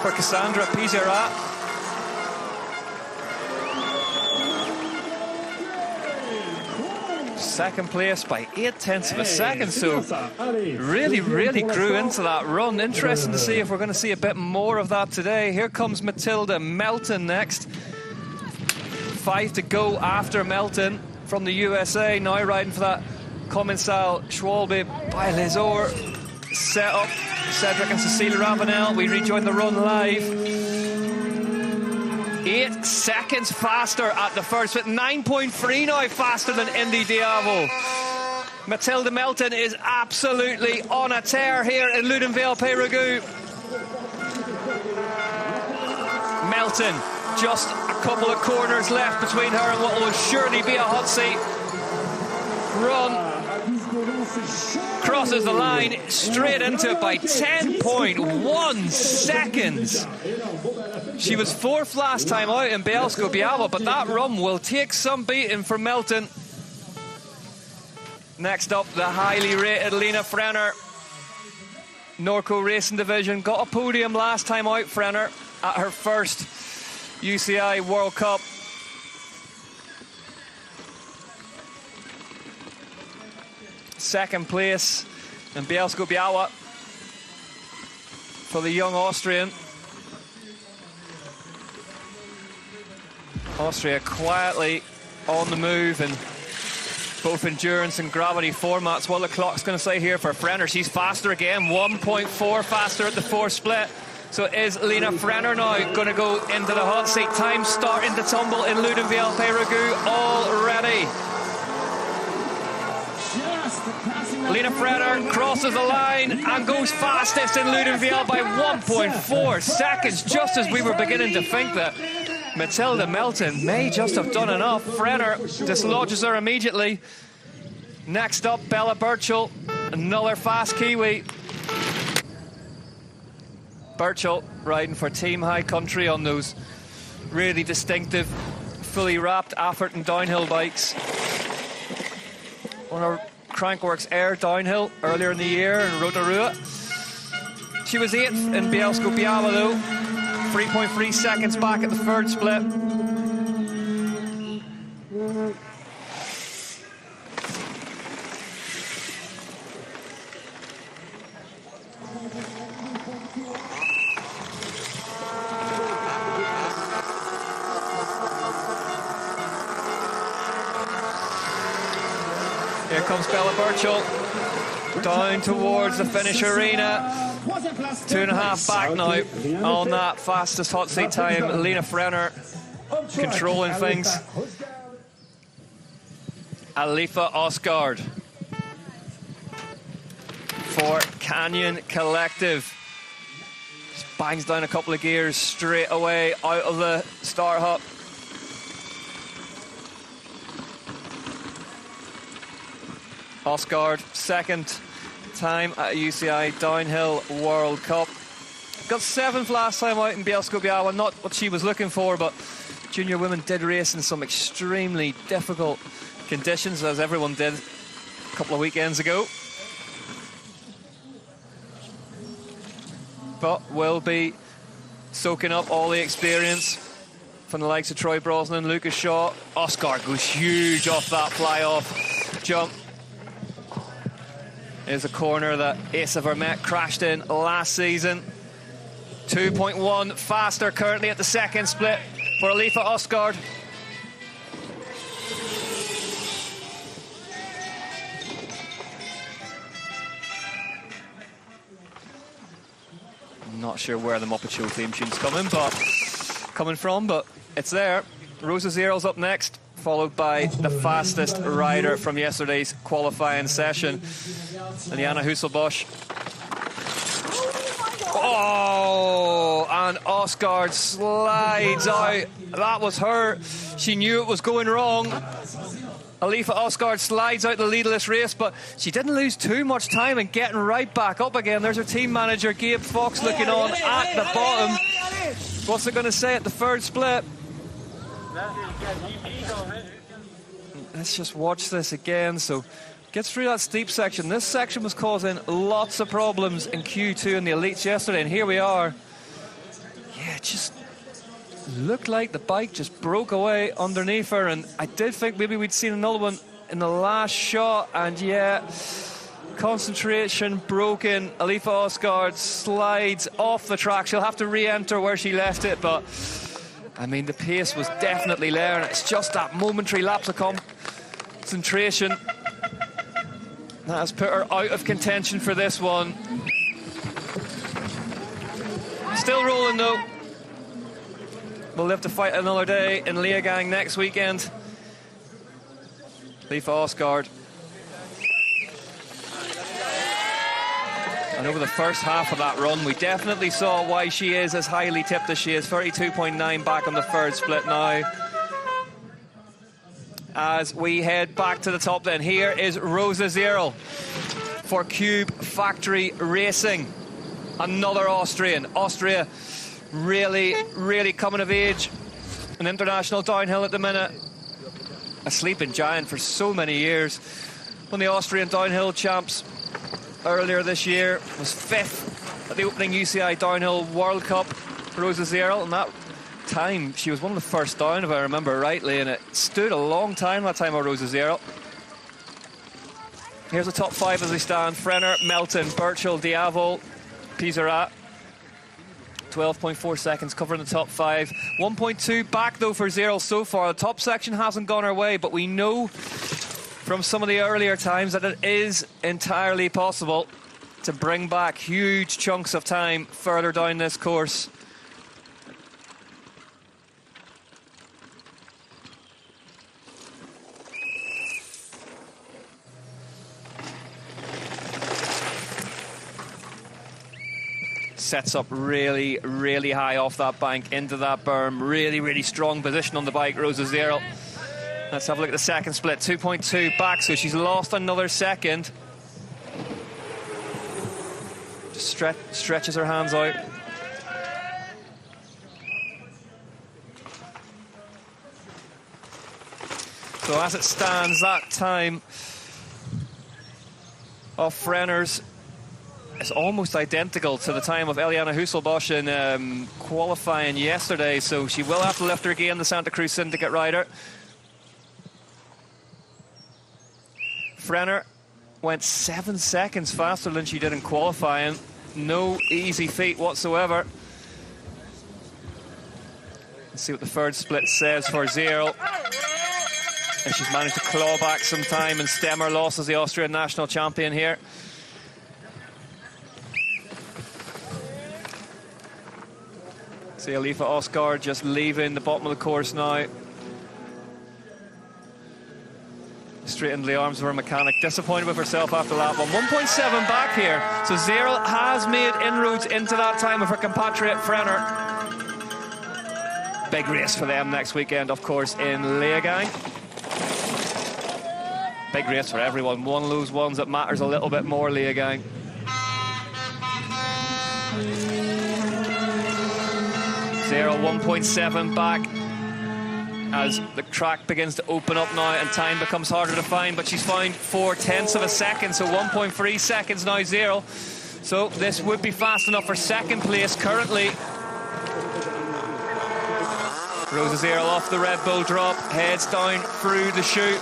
for Cassandra Pizarra. Second place by 0.8 of a second, so really grew into that run. Interesting to see if we're going to see a bit more of that today. Here comes Matilda Melton next. 5 to go after Melton from the USA, now riding for that Commensal Schwalbe by Les Ors. Set up Cedric and Cecilia Ravenel. We rejoin the run live. 8 seconds faster at the first, but 9.3 now faster than Indy Diavo. Matilda Melton is absolutely on a tear here in Loudenvielle, Périgueux. Melton, just a couple of corners left between her and what will surely be a hot seat run. Crosses the line straight into it by 10.1 seconds. She was 4th last time out in Bielsko-Biała, but that run will take some beating for Melton. Next up, the highly rated Lena Frener. Norco Racing Division got a podium last time out, Frener, at her first UCI World Cup. Second place in Bielsko-Biała for the young Austrian. Austria quietly on the move in both endurance and gravity formats. What the clock's going to say here for Frener. She's faster again, 1.4 faster at the 4th split. So is Lena Frener now going to go into the hot seat? Time starting to tumble in Loudenvielle, Périgueux already. Lena Frener crosses the line and goes fastest in Loudenvielle by 1.4 seconds, just as we were beginning to think that Matilda Melton may just have done enough. Frener dislodges her immediately. Next up, Bella Burchil, another fast Kiwi. Burchil riding for Team High Country on those really distinctive, fully wrapped Afferton downhill bikes. On her Crankworks Air downhill earlier in the year in Rotorua. She was 8th in Bielsko-Biała though. 3.3 seconds back at the 3rd split. Here comes Bella Burchil down towards the finish arena. 2.5 back now on that fastest hot seat time. Lena Frener controlling things. Aletha Ostgaard for Canyon Collective. Just bangs down a couple of gears straight away out of the star hut. Ostgaard, 2nd time at a UCI Downhill World Cup. Got 7th last time out in Bielsko-Biała, not what she was looking for, but junior women did race in some extremely difficult conditions, as everyone did a couple of weekends ago. But will be soaking up all the experience from the likes of Troy Brosnan, Lucas Shaw. Ostgaard goes huge off that fly-off jump. Is a corner that Asa Vermette crashed in last season. 2.1 faster currently at the 2nd split for Aletha Ostgaard. I'm not sure where the Muppet Show theme tune's coming from, but it's there. Rosa Zierl's up next, followed by the fastest rider from yesterday's qualifying session, Liana Huselbosch. Oh, and Ostgaard slides out. That was her. She knew it was going wrong. Aletha Ostgaard slides out the leaderless race, but she didn't lose too much time in getting right back up again. There's her team manager, Gabe Fox, looking on at the bottom. What's it going to say at the 3rd split? Let's just watch this again. So gets through that steep section. This section was causing lots of problems in Q2 in the elites yesterday, and here we are. yeah, it just looked like the bike just broke away underneath her, and I did think maybe we'd seen another one in the last shot, and yeah, concentration broken. Aletha Ostgaard slides off the track. She'll have to re-enter where she left it, but I mean, the pace was definitely there, and it's just that momentary lapse of concentration that has put her out of contention for this one. Still rolling though. We'll live to fight another day in Leogang next weekend. Aletha Ostgaard. And over the first half of that run, we definitely saw why she is as highly tipped as she is. 32.9 back on the third split now. As we head back to the top then, here is Rosa Zierl for Cube Factory Racing. Another Austrian. Austria really, really coming of age in international downhill at the minute. A sleeping giant for so many years. Won the Austrian downhill champs earlier this year, was 5th at the opening UCI Downhill World Cup, Rosa Zierl, and that time she was one of the first down, if I remember rightly, and it stood a long time that time of Rosa Zierl. Here's the top 5 as they stand: Frener, Melton, Burchil, Diavo, Pizarat. 12.4 seconds covering the top 5. 1.2 back though for Zierl so far. The top section hasn't gone her way, but we know from some of the earlier times that it is entirely possible to bring back huge chunks of time further down this course. Sets up really, really high off that bank into that berm. Really, really strong position on the bike, Rosa Zierl. Let's have a look at the second split. 2.2 back, so she's lost another second. Just stretches her hands out. So as it stands, that time of Frener's is almost identical to the time of Eliana Huselbosch in qualifying yesterday, so she will have to lift her again, the Santa Cruz Syndicate rider. Frener went 7 seconds faster than she did in qualifying. No easy feat whatsoever. Let's see what the third split says for Zierl. And she's managed to claw back some time and stem her loss as the Austrian national champion here. See Aletha Ostgaard just leaving the bottom of the course now. Straight into the arms of her mechanic. Disappointed with herself after lap 1. 1.7 back here. So Zierl has made inroads into that time of her compatriot Frener. Big race for them next weekend, of course, in Leogang. Big race for everyone. One of those ones that matters a little bit more, Leogang. Zierl 1.7 back as the track begins to open up now and time becomes harder to find, but she's found 0.4 of a second, so 1.3 seconds now Zierl. So this would be fast enough for second place currently. Rosa Zierl off the Redbull drop, heads down through the chute.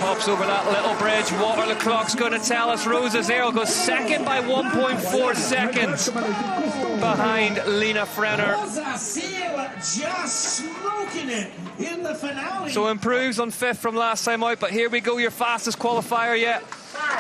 Pops over that little bridge. What are the clocks going to tell us? Rosa Zierl goes second by 1.4 seconds behind Lena Frener. Rosa Zierl just smoking it in the finale. So improves on 5th from last time out, but here we go, your fastest qualifier yet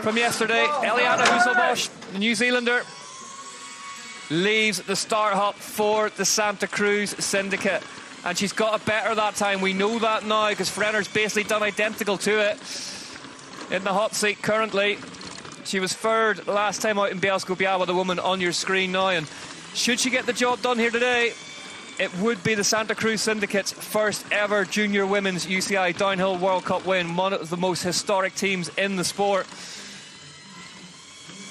from yesterday. Eliana Huselbosch, the New Zealander, leaves the start hut for the Santa Cruz Syndicate. And she's got it better that time. We know that now because Frener's basically done identical to it. In the hot seat currently. She was third last time out in Bielsko-Biała, the woman on your screen now. And should she get the job done here today, it would be the Santa Cruz Syndicate's first ever junior women's UCI Downhill World Cup win. One of the most historic teams in the sport.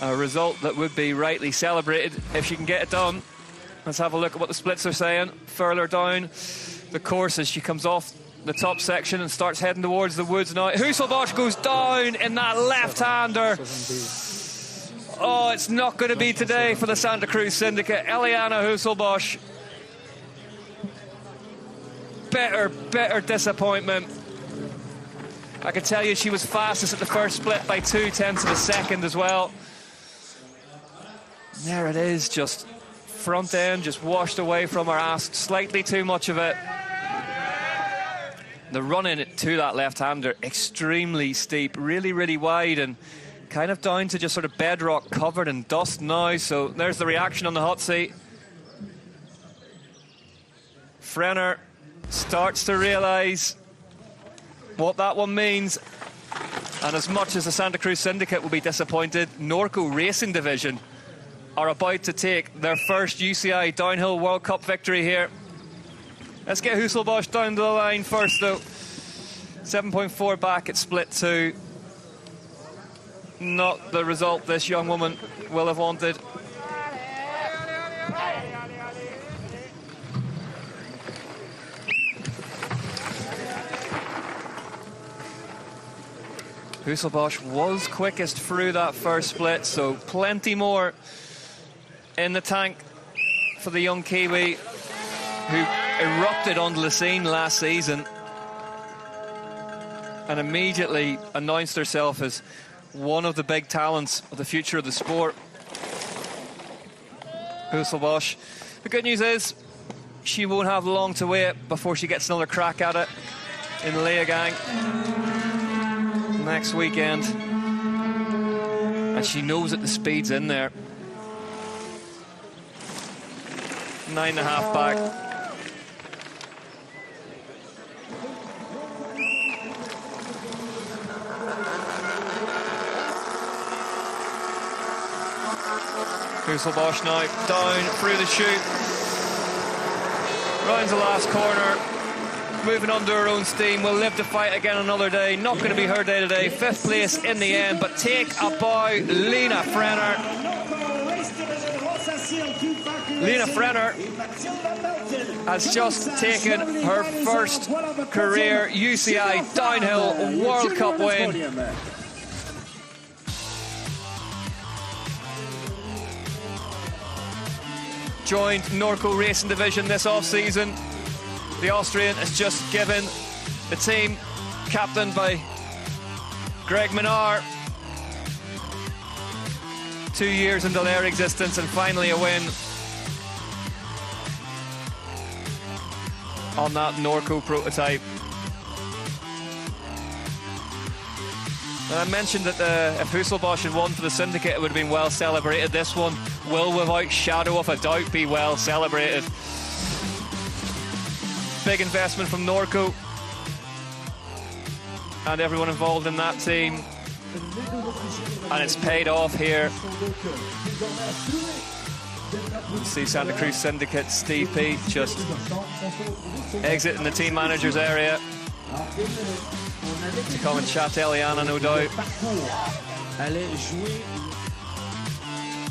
A result that would be rightly celebrated if she can get it done. Let's have a look at what the splits are saying. Further down the course as she comes off the top section and starts heading towards the woods now. Huselbosch goes down in that left-hander. Oh, it's not going to be today for the Santa Cruz Syndicate. Eliana Huselbosch. Bitter disappointment. I can tell you she was fastest at the first split by 0.2 of a second as well. There it is, just front end, just washed away from her ass. Slightly too much of it. The run-in to that left-hander, extremely steep, really, really wide, and kind of down to just sort of bedrock covered in dust now. So there's the reaction on the hot seat. Frener starts to realise what that one means. And as much as the Santa Cruz Syndicate will be disappointed, Norco Racing Division are about to take their first UCI Downhill World Cup victory here. Let's get Huselbosch down to the line first, though. 7.4 back at split 2. Not the result this young woman will have wanted. Huselbosch was quickest through that first split, so plenty more in the tank for the young Kiwi who erupted onto the scene last season and immediately announced herself as one of the big talents of the future of the sport. Huselbosch. The good news is she won't have long to wait before she gets another crack at it in Leogang next weekend. And she knows that the speed's in there. 9.5 back. Huselbosch now down through the chute. Rounds the last corner. Moving under her own steam. Will live to fight again another day. Not going to be her day today. 5th place in the end, but take a bow, Lena Frener. Lena Frener has just taken her first career UCI Downhill World Cup win. Joined Norco Racing Division this off-season. The Austrian has just given the team, captained by Greg Minar, 2 years into their existence and finally a win on that Norco prototype. And I mentioned that if Huselbosch had won for the Syndicate, it would have been well celebrated. This one will, without shadow of a doubt, be well celebrated. Big investment from Norco and everyone involved in that team, and it's paid off here. You see Santa Cruz Syndicate Steve Pete just exiting the team manager's area to come and chat to Eliana, no doubt.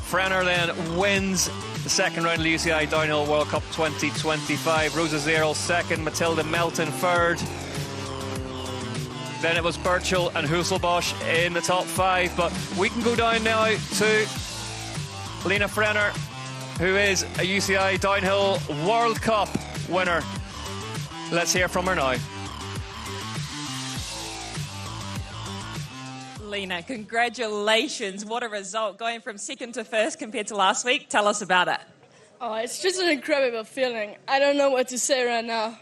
Frener then wins the second round of the UCI Downhill World Cup 2025. Rosa Zierl second, Matilda Melton third. Then it was Burchil and Huselbosch in the top 5. But we can go down now to Lena Frener, who is a UCI Downhill World Cup winner. Let's hear from her now. Lena, congratulations. What a result, going from second to first compared to last week. Tell us about it. Oh, it's just an incredible feeling. I don't know what to say right now.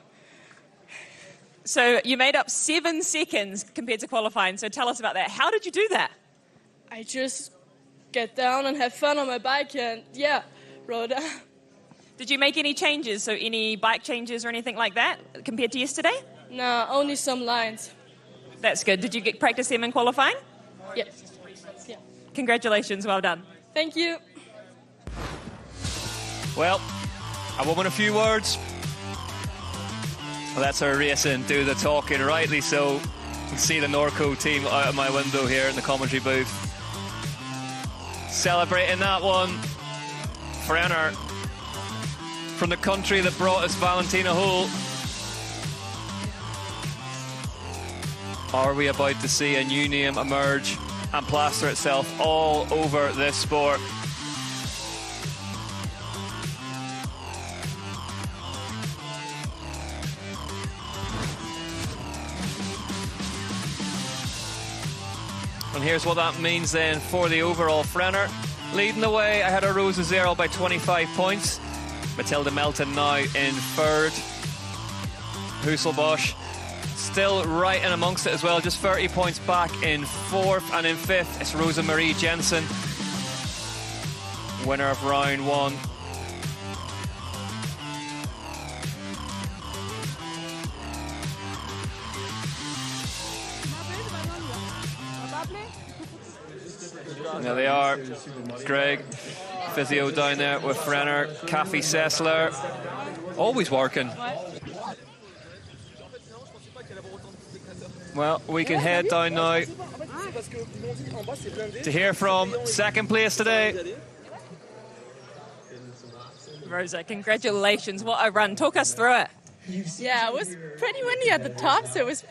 So you made up 7 seconds compared to qualifying, so tell us about that. How did you do that? I just get down and have fun on my bike and, yeah, rode down. Did you make any changes, so any bike changes or anything like that compared to yesterday? No, only some lines. That's good. Did you practice them in qualifying? Yes. Yeah. Congratulations, well done. Thank you. Well, a woman, a few words. Well, that's her racing, do the talking, rightly so. You can see the Norco team out of my window here in the commentary booth. Celebrating that one. Frener, from the country that brought us Valentina Hull. Are we about to see a new name emerge and plaster itself all over this sport. And here's what that means then for the overall Frener. Leading the way ahead of Rosa Zierl by 25 points. Matilda Melton now in third. Huselbosch still right in amongst it as well, just 30 points back in fourth. And in fifth, it's Rosa Marie Jensen, winner of round one. There they are. Greg, physio down there with Frener. Kathy Sessler, always working. Well, we can head down now to hear from second place today. Rosa, congratulations. What a run. Talk us through it. Yeah, it was pretty windy at the top, so it was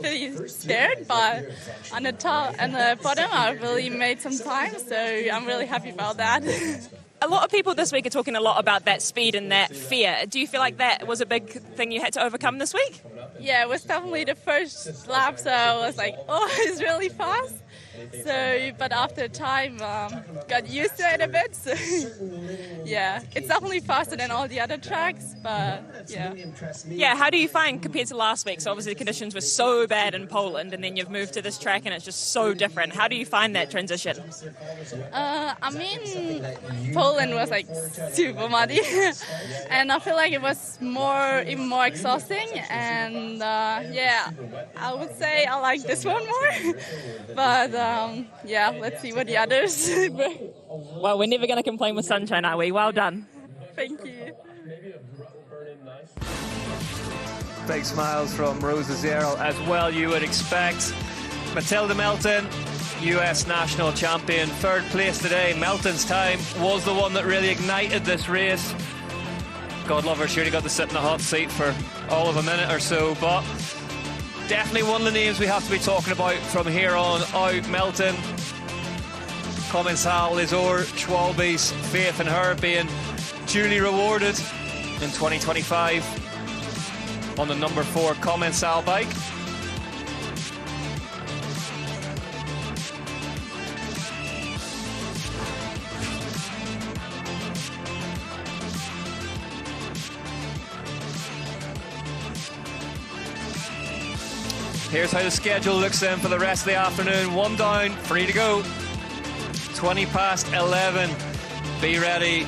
pretty scared, but on the top and the bottom I really made some time, so I'm really happy about that. A lot of people this week are talking a lot about that speed and that fear. Do you feel like that was a big thing you had to overcome this week? Yeah, it was definitely the first lap, so I was like, oh, it's really fast. So, but after time, got used to it a bit. So, yeah, it's definitely faster than all the other tracks, but yeah. Yeah, how do you find compared to last week? So obviously the conditions were so bad in Poland, and then you've moved to this track, and it's just so different. How do you find that transition? I mean, Poland was like super muddy, and I feel like it was even more exhausting. And yeah, I would say I like this one more, but. Yeah, let's see what the others bring. Well, we're never going to complain with sunshine, are we? Well done. Thank you. Big smiles from Rosa Zierl as well, you would expect. Matilda Melton, US national champion, third place today. Melton's time was the one that really ignited this race. God love her, she only got to sit in the hot seat for all of a minute or so, but definitely one of the names we have to be talking about from here on out. Melton, Commensal, Lizor, Schwalbe's faith in her being duly rewarded in 2025 on the number 4 Commensal bike. Here's how the schedule looks then for the rest of the afternoon. One down, 3 to go. 20 past 11. Be ready.